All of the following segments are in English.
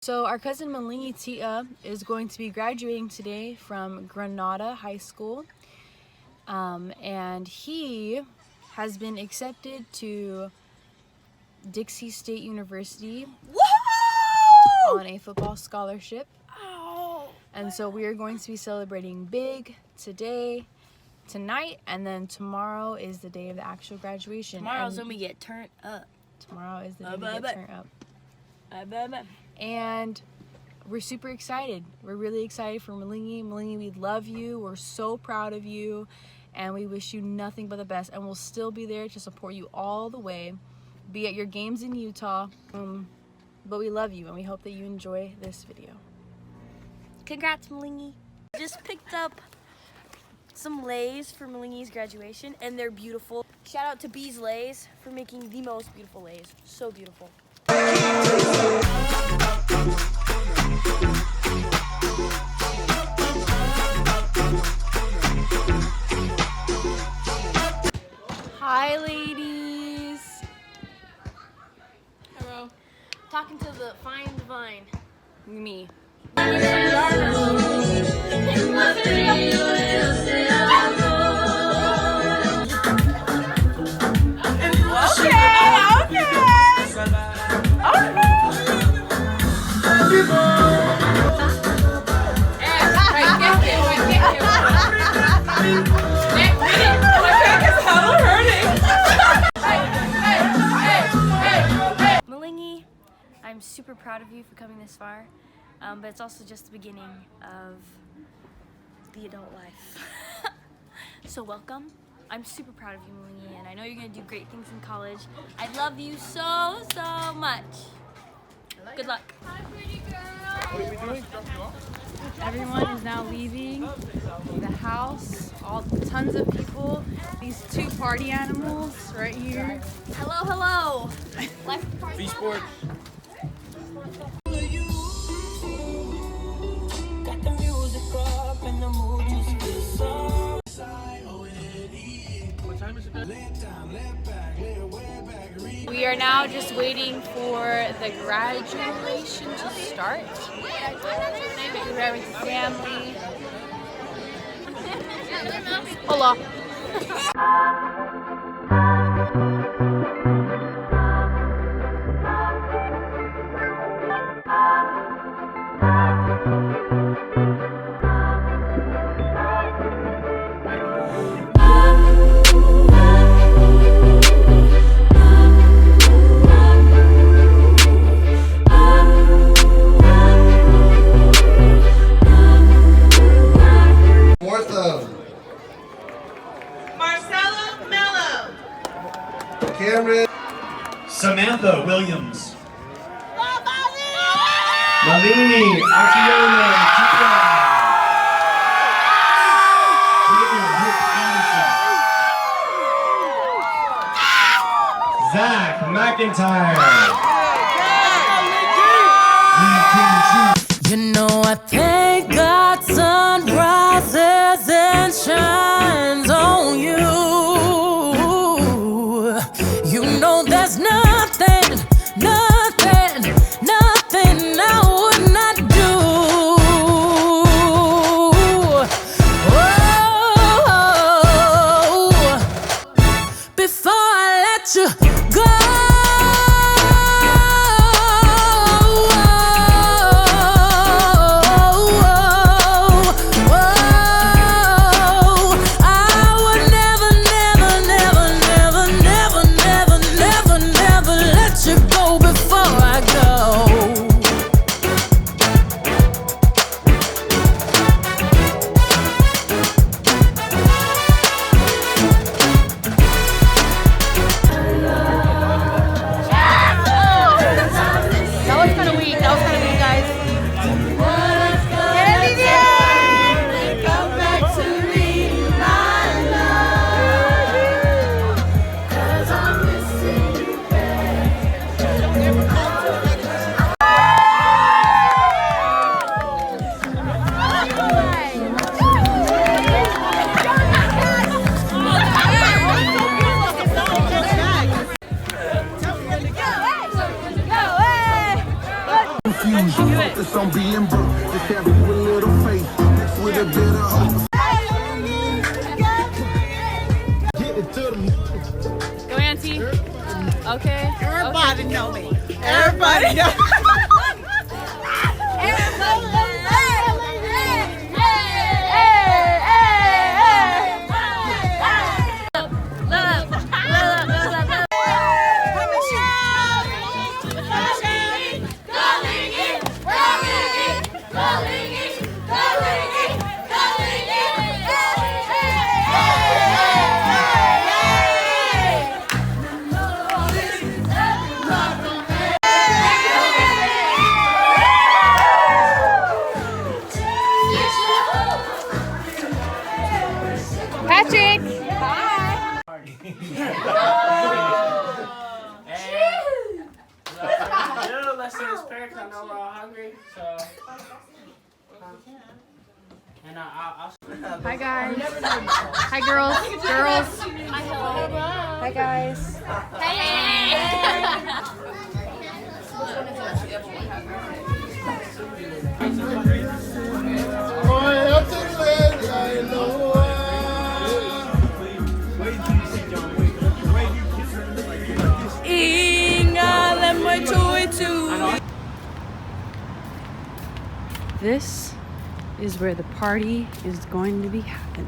So our cousin Malini is going to be graduating today from Granada High School, and he has been accepted to Dixie State University on a football scholarship. And so we are going to be celebrating big today, tonight, and then tomorrow is the day of the actual graduation. Tomorrow's when we get turned up. Tomorrow is the day we get turned up. And we're super excited. We're really excited for Malini. Malini, we love you. We're so proud of you. And we wish you nothing but the best. And we'll still be there to support you all the way. Be at your games in Utah. But we love you and we hope that you enjoy this video. Congrats, Malini. Just picked up some lays for Malini's graduation and they're beautiful. Shout out to Bees Lays for making the most beautiful lays. So beautiful. Hi, ladies. Hello. Talking to the fine divine. Me. Malini, I'm super proud of you for coming this far, but it's also just the beginning of the adult life. So welcome. I'm super proud of you, Malini, and I know you're going to do great things in college. I love you so, so much. Good luck. Hi, pretty girl. What are we doing? Everyone is now leaving the house. Tons of people. These two party animals right here. Hello, hello. V Sports. What time is it? We are now just waiting for the graduation to start. We're with the family. Hola. Samantha Williams. Malini HS. Zach McIntyre. You know I thank God sun rises and shines on you. You know there's nothing I would not do. Oh, before I let you go. focus on being broke. Just have you a little faith. Mixed with a bit of hope. Get it to them. Go, Auntie. Okay. Everybody know me. Everybody know me. Patrick! Let's see this pair because I know we're all hungry. So, and I'll. Hi guys. Hi girls. Girls. Hi guys. This is where the party is going to be happening.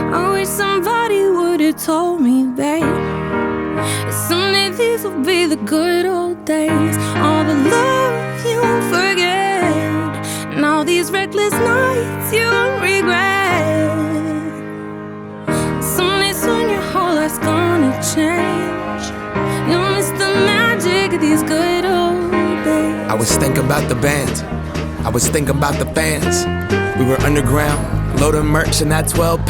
I wish somebody would have told me, babe, someday these will be the good old days. All the love you won't forget, and all these reckless nights you won't regret. Someday soon your whole life's gonna change. You'll miss the magic of these good old days. I was thinking about the band, I was thinking about the fans. We were underground, loading merch in that 12.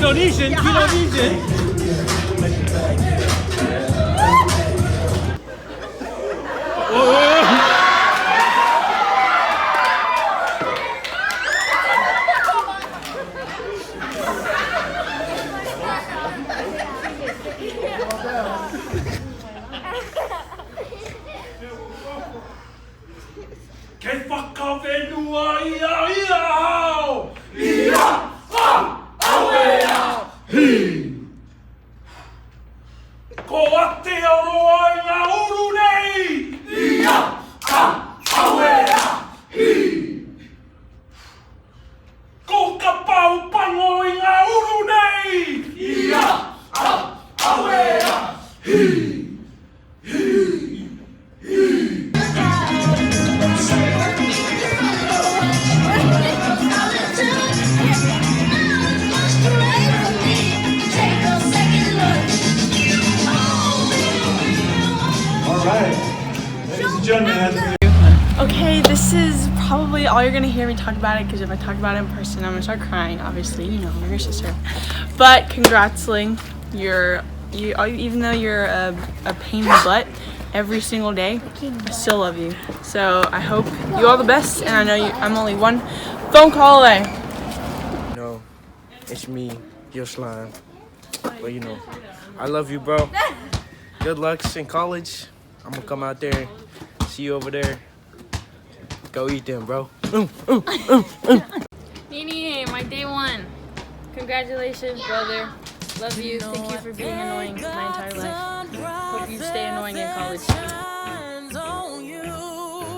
Indonesian. Cái fuck off về đùa ia ia hao ia ha away. Aotearoa i ngā uru nei! Ia! Awea! Hi! Ko ka pau pango i ngā uru nei! Ia! Awea! Hi! Okay, this is probably all you're gonna hear me talk about it, because if I talk about it in person, I'm gonna start crying. Obviously, you know, I'm your sister. But congrats, Ling. Even though you're a pain in the butt every single day, I still love you. So I hope you all the best, and I know I'm only one phone call away. You know, it's me, your slime. But you know, I love you, bro. Good lucks in college. I'm gonna come out there, see you over there. Go eat them, bro. Nini, my day one. Congratulations, brother. Love you. Thank you for being annoying my entire life. Hope you stay annoying in college.